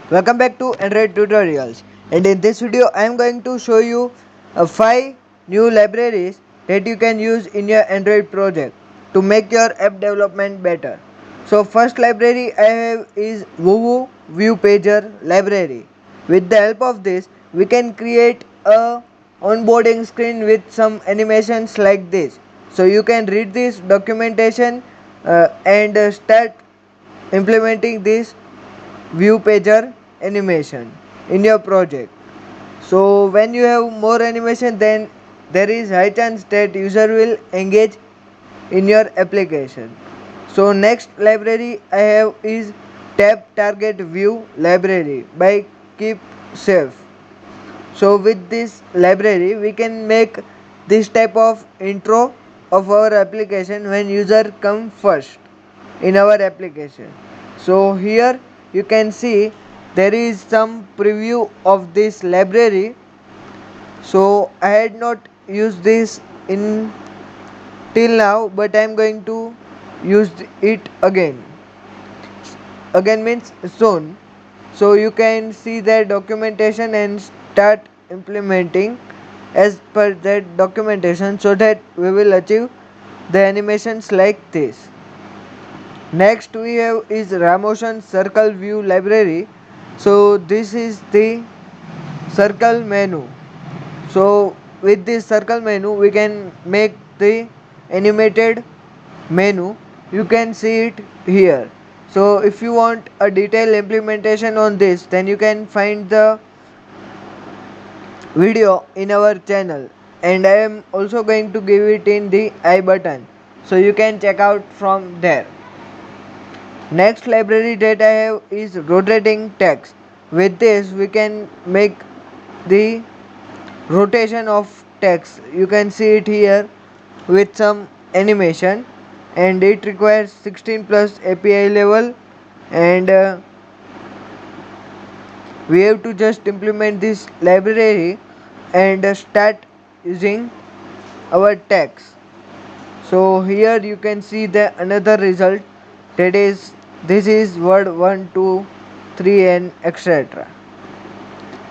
Welcome back to Android Tutorials, and in this video I am going to show you 5 new libraries that you can use in your Android project to make your app development better. So first library I have is Vuvu View Pager library. With the help of this we can create a onboarding screen with some animations like this. So you can read this documentation and start implementing this view pager animation in your project. So when you have more animation, then there is high chance that user will engage in your application. So next library I have is tab target view library by keep safe. So with this library we can make this type of intro of our application when user come first in our application. So here you can see there is some preview of this library. So I had not used this in till now, but I am going to use it again means soon. So you can see the documentation and start implementing as per that documentation, so that we will achieve the animations like this. Next we have is Ramotion circle view library. So this is the circle menu. So with this circle menu we can make the animated menu. You can see it here. So if you want a detailed implementation on this, then you can find the video in our channel, and I am also going to give it in the I button, so you can check out from there. Next library that I have is rotating text. With this we can make the rotation of text. You can see it here with some animation, and it requires 16 plus API level, and we have to just implement this library and start using our text. So here you can see the another result, that is this is word 1 2 3 and etc.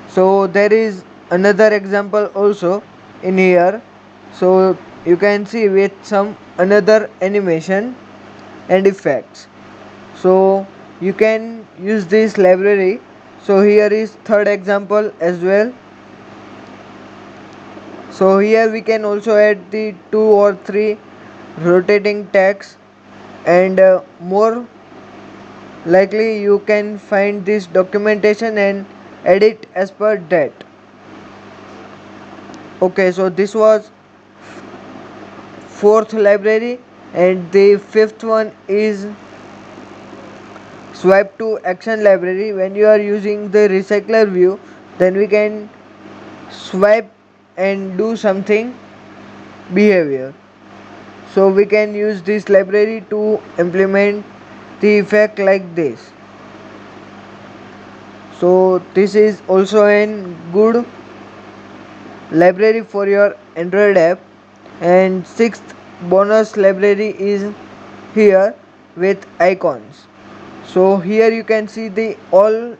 So there is another example also in here. So you can see with some another animation and effects. So you can use this library. So here is third example as well. So here we can also add the 2 or 3 rotating tags, and more likely you can find this documentation and edit as per that. Okay, so this was fourth library, and the fifth one is swipe to action library. When you are using the recycler view, then we can swipe and do something behavior. So we can use this library to implement the effect like this. So this is also a good library for your Android app. And sixth bonus library is here with icons. So here you can see the all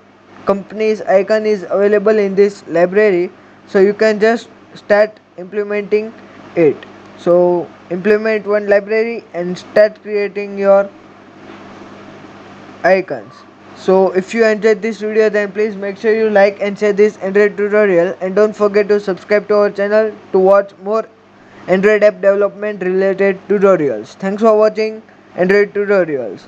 companies icon is available in this library, so you can just start implementing it. So implement one library and start creating your icons. So if you enjoyed this video, then please make sure you like and share this Android tutorial, and don't forget to subscribe to our channel to watch more Android app development related tutorials. Thanks for watching Android tutorials.